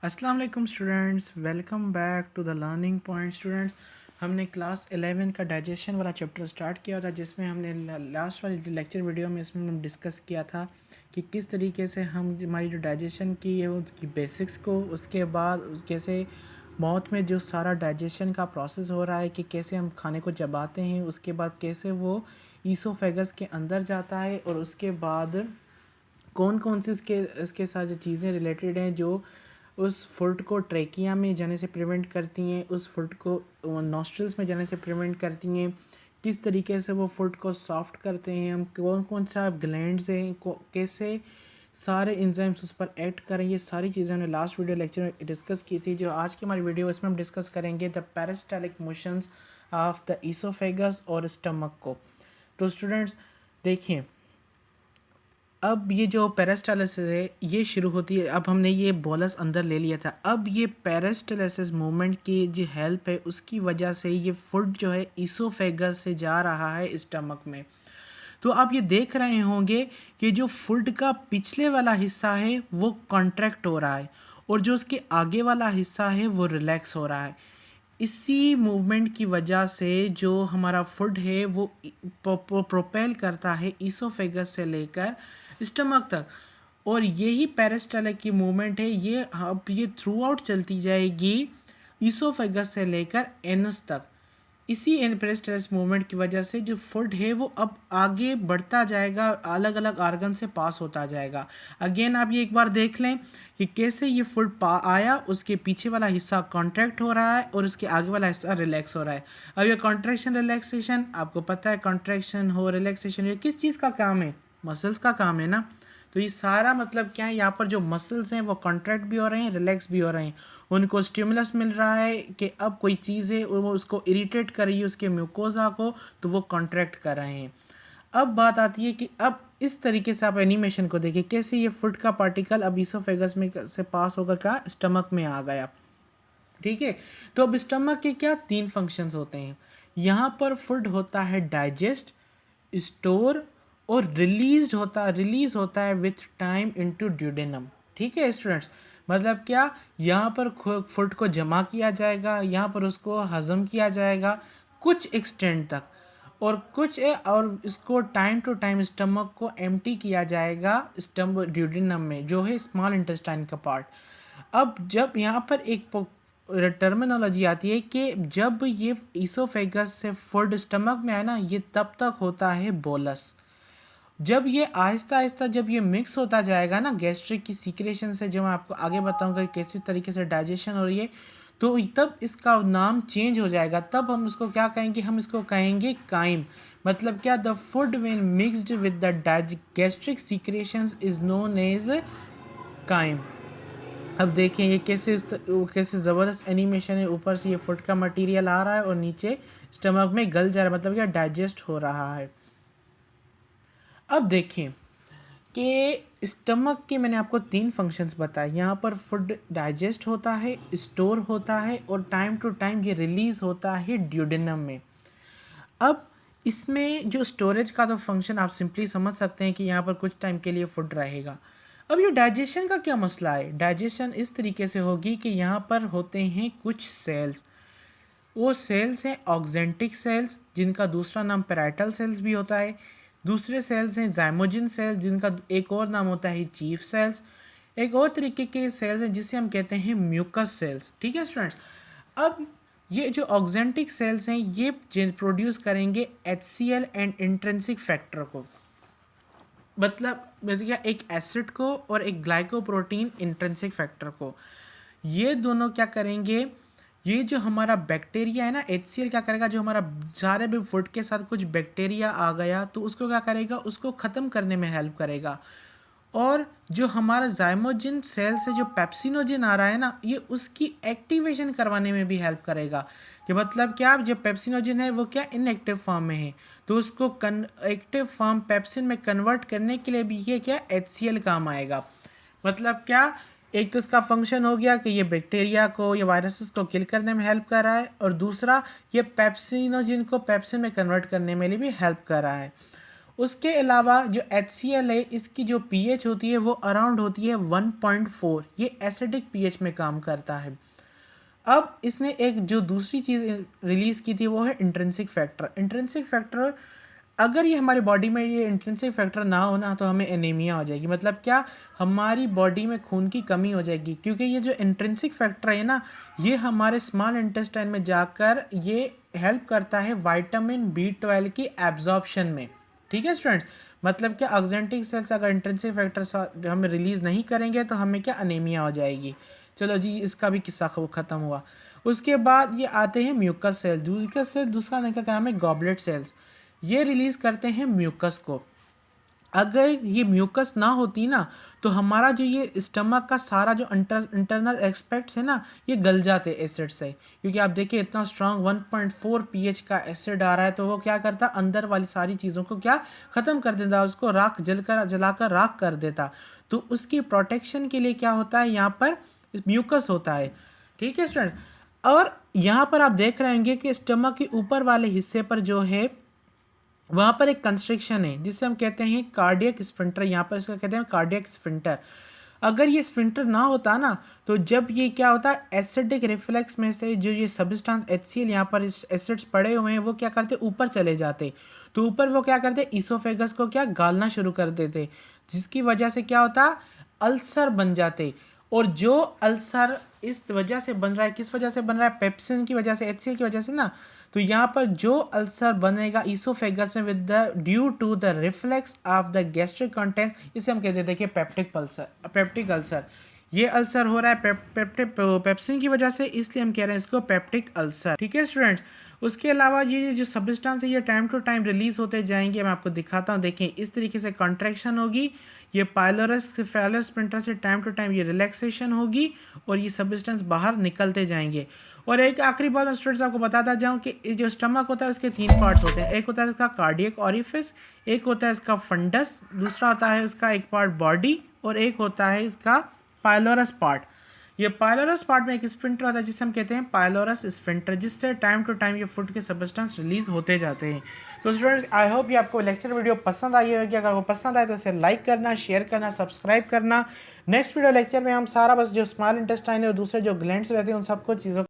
अस्सलाम वालेकुम students, welcome back to the learning point students. हमने क्लास 11 का डाइजेशन वाला चैप्टर स्टार्ट किया था, जिसमें हमने लास्ट वाली लेक्चर वीडियो में इसमें हम डिस्कस किया था कि किस तरीके से हम हमारी जो डाइजेशन की है उसकी बेसिक्स को, उसके बाद कैसे माउथ में जो सारा डाइजेशन का प्रोसेस हो रहा है कि कैसे हम खाने को चबाते हैं, उसके बाद कैसे वो ईसोफेगस के अंदर जाता है और उसके बाद कौन कौन सी इसके इसके साथ जो चीज़ें रिलेटेड हैं जो उस फूड को ट्रेकिया में जाने से प्रिवेंट करती हैं, उस फूड को नॉस्ट्रल्स में जाने से प्रिवेंट करती हैं, किस तरीके से वो फूड को सॉफ्ट करते हैं, हम कौन कौन सा ग्लैंड्स हैं कैसे सारे इंजाइम्स उस पर एक्ट करें, ये सारी चीज़ें हमने लास्ट वीडियो लेक्चर में डिस्कस की थी। जो आज की हमारी वीडियो इसमें हम डिस्कस करेंगे the peristaltic motions of the oesophagus और स्टमक को। तो स्टूडेंट्स देखिए, अब ये जो पेरिस्टालिसिस है ये शुरू होती है। अब हमने ये बोलस अंदर ले लिया था, अब ये पेरिस्टालिसिस मूवमेंट की जो हेल्प है उसकी वजह से ये फूड जो है ईसोफेगस से जा रहा है स्टमक में। तो आप ये देख रहे होंगे कि जो फूड का पिछले वाला हिस्सा है वो कॉन्ट्रैक्ट हो रहा है और जो उसके आगे वाला हिस्सा है वो रिलैक्स हो रहा है। इसी मूवमेंट की वजह से जो हमारा फूड है वो प्रोपेल करता है ईसोफेगस से लेकर स्टमक तक। और यही पेरिस्टालिक की मूवमेंट है, ये अब ये थ्रू आउट चलती जाएगी ईसोफेगस से लेकर एनस तक। इसी पेरिस्टालिस मूवमेंट की वजह से जो फूड है वो अब आगे बढ़ता जाएगा, अलग अलग आर्गन से पास होता जाएगा। अगेन आप ये एक बार देख लें कि कैसे ये फूड आया, उसके पीछे वाला हिस्सा कॉन्ट्रैक्ट हो रहा है और उसके आगे वाला हिस्सा रिलैक्स हो रहा है। अब ये कॉन्ट्रैक्शन रिलैक्सेशन, आपको पता है कॉन्ट्रैक्शन हो रिलैक्सेशन ये किस चीज़ का काम है? मसल्स का काम है ना। तो ये सारा मतलब क्या है, यहाँ पर जो मसल्स हैं वो कॉन्ट्रैक्ट भी हो रहे हैं, रिलैक्स भी हो रहे हैं। उनको स्टिमुलस मिल रहा है कि अब कोई चीज़ है वो उसको इरिटेट कर रही है उसके म्यूकोजा को, तो वो कॉन्ट्रैक्ट कर रहे हैं। अब बात आती है कि अब इस तरीके से आप एनिमेशन को देखिए कैसे ये फूड का पार्टिकल अब ईसोफेगस में से पास होकर का स्टमक में आ गया। ठीक है, तो अब स्टमक के क्या तीन फंक्शंस होते हैं। यहाँ पर फूड होता है डाइजेस्ट, स्टोर और रिलीज होता है विथ टाइम इनटू ड्यूडेनम। ठीक है स्टूडेंट्स, मतलब क्या, यहाँ पर फूड को जमा किया जाएगा, यहाँ पर उसको हजम किया जाएगा कुछ एक्सटेंट तक, और और इसको टाइम टू टाइम स्टमक को एम्प्टी किया जाएगा ड्यूडेनम में, जो है स्मॉल इंटेस्टाइन का पार्ट। अब जब यहाँ पर एक टर्मिनोलॉजी आती है कि जब ये ईसोफेगस से फूड स्टमक में आए ना, ये तब तक होता है बोलस। जब ये आहिस्ता आहिस्ता जब ये मिक्स होता जाएगा ना गैस्ट्रिक की सीक्रेशन से, जो मैं आपको आगे बताऊंगा कि कैसे तरीके से डाइजेशन हो रही है, तो तब इसका नाम चेंज हो जाएगा। तब हम इसको क्या कहेंगे, हम इसको कहेंगे काइम। मतलब क्या, the food when mixed with the gastric secretions is known as chyme. अब देखें ये कैसे ज़बरदस्त एनिमेशन है, ऊपर से ये फूड का मटेरियल आ रहा है और नीचे स्टमक में गल जा रहा है, मतलब क्या डाइजेस्ट हो रहा है। अब देखें कि स्टमक के मैंने आपको तीन फंक्शंस बताए। यहाँ पर फूड डाइजेस्ट होता है, स्टोर होता है और टाइम टू टाइम ये रिलीज होता है ड्यूडेनम में। अब इसमें जो स्टोरेज का तो फंक्शन आप सिंपली समझ सकते हैं कि यहाँ पर कुछ टाइम के लिए फूड रहेगा। अब ये डाइजेशन का क्या मसला है? डाइजेशन इस तरीके से होगी कि यहाँ पर होते हैं कुछ सेल्स, वो सेल्स हैं ऑक्जेंटिक सेल्स, जिनका दूसरा नाम पैराइटल सेल्स भी होता है। दूसरे सेल्स हैं जाइमोजिन सेल्स, जिनका एक और नाम होता है चीफ सेल्स। एक और तरीके के सेल्स हैं जिसे हम कहते हैं म्यूकस सेल्स। ठीक है स्टूडेंट्स, अब ये जो ऑक्जेंटिक सेल्स हैं ये प्रोड्यूस करेंगे HCl एंड इंट्रिंसिक फैक्टर को, मतलब क्या, एक एसिड को और एक ग्लाइकोप्रोटीन इंट्रिंसिक फैक्टर को। ये दोनों क्या करेंगे, ये जो हमारा बैक्टीरिया है ना, HCl क्या करेगा, जो हमारा सारे भी फूड के साथ कुछ बैक्टीरिया आ गया तो उसको क्या करेगा, उसको ख़त्म करने में हेल्प करेगा। और जो हमारा जाइमोजिन सेल से जो पेप्सिनोजिन आ रहा है ना, ये उसकी एक्टिवेशन करवाने में भी हेल्प करेगा। कि मतलब क्या, जो पेप्सिनोजिन है वो क्या इनएक्टिव फॉर्म में है, तो उसको एक्टिव फॉर्म पेप्सिन में कन्वर्ट करने के लिए भी ये क्या HCl काम आएगा। मतलब क्या, एक तो इसका फंक्शन हो गया कि ये बैक्टीरिया को या वायरसेस को किल करने में हेल्प कर रहा है, और दूसरा ये पेप्सिनोजिन को पेप्सिन में कन्वर्ट करने में भी हेल्प कर रहा है। उसके अलावा जो HCl है इसकी जो pH होती है वो अराउंड होती है 1.4, ये एसिडिक pH में काम करता है। अब इसने एक जो दूसरी चीज़ रिलीज़ की थी वो है इंट्रिंसिक फैक्टर। इंट्रिंसिक फैक्टर, अगर ये हमारी बॉडी में ये इंट्रिंसिक फैक्टर ना होना तो हमें एनीमिया हो जाएगी। मतलब क्या, हमारी बॉडी में खून की कमी हो जाएगी, क्योंकि ये जो इंट्रिंसिक फैक्टर है ना, ये हमारे स्मॉल इंटेस्टाइन में जाकर ये हेल्प करता है विटामिन B12 की एब्जॉर्प्शन में। ठीक है स्टूडेंट्स, मतलब क्या, ऑक्जेंटिक सेल्स अगर इंट्रिंसिक फैक्टर हम रिलीज़ नहीं करेंगे तो हमें क्या, अनीमिया हो जाएगी। चलो जी, इसका भी किस्सा ख़त्म हुआ। उसके बाद ये आते हैं म्यूकस सेल। म्यूकस सेल दूसरा इनका नाम है गॉबलेट सेल्स। ये रिलीज़ करते हैं म्यूकस को। अगर ये म्यूकस ना होती ना तो हमारा जो ये स्टमक का सारा जो इंटरनल एस्पेक्ट्स है ना, ये गल जाते एसिड से। क्योंकि आप देखिए इतना स्ट्रॉन्ग 1.4 pH का एसिड आ रहा है, तो वो क्या करता, अंदर वाली सारी चीज़ों को क्या, ख़त्म कर देता, उसको राख जलाकर राख कर देता। तो उसकी प्रोटेक्शन के लिए क्या होता है, यहाँ पर म्यूकस होता है। ठीक है स्टूडेंट, और यहाँ पर आप देख रहे होंगे कि स्टमक के ऊपर वाले हिस्से पर जो है वहाँ पर एक कंस्ट्रिक्शन है जिसे हम कहते हैं कार्डियक स्फिंक्टर। यहाँ पर इसका कहते हैं कार्डियक स्फिंक्टर। अगर ये स्फिंक्टर ना होता ना तो जब ये क्या होता है, एसिडिक रिफ्लेक्स में से जो ये सब्सटेंस HCl यहाँ पर एसिड्स पड़े हुए हैं वो क्या करते, ऊपर चले जाते। तो ऊपर वो क्या करते, ईसोफेगस को क्या, गालना शुरू कर देते, जिसकी वजह से क्या होता, अल्सर बन जाते। और जो अल्सर इस वजह से बन रहा है, किस वजह से बन रहा है, पेप्सिन की वजह से, HCl की वजह से ना। तो यहाँ पर जो अल्सर बनेगा ईसोफेगस में with the due to the reflux of the gastric contents, इसे हम कहते हैं, देखिए, पेप्टिक अल्सर। ये अल्सर हो रहा है पेप्सिन की वजह से, इसलिए हम कह रहे हैं इसको पेप्टिक अल्सर। ठीक है स्टूडेंट्स, उसके अलावा ये जो सब्सटेंस है ये टाइम टू टाइम रिलीज होते जाएंगे। मैं आपको दिखाता हूँ, देखें इस तरीके से कॉन्ट्रैक्शन होगी, ये पाइलोरस स्फिंक्टर से टाइम टू टाइम ये रिलैक्सेशन होगी और ये सब्सटेंस बाहर निकलते जाएंगे। और एक आखिरी बात मैं स्टूडेंट्स आपको बताता जाऊँ कि जो स्टमक होता है उसके 3 पार्ट्स होते हैं। एक होता है इसका कार्डियक ऑरिफिस, एक होता है इसका फंडस, दूसरा होता है इसका एक पार्ट बॉडी, और एक होता है इसका पाइलोरस पार्ट। ये पाइलोरस पार्ट में एक स्फिंक्टर होता है जिसे हम कहते हैं पाइलोरस स्फिंक्टर, जिससे टाइम टू टाइम ये फूड के सब्सटेंस रिलीज होते जाते हैं। तो स्टूडेंट्स, आई होप ये आपको लेक्चर वीडियो पसंद आई होगी। अगर वो पसंद आए तो इसे लाइक करना, शेयर करना, सब्सक्राइब करना। नेक्स्ट वीडियो लेक्चर में हम सारा बस जो स्मॉल इंटेस्टाइन है और दूसरे जो ग्लैंड्स रहते हैं उन सबको चीज़ों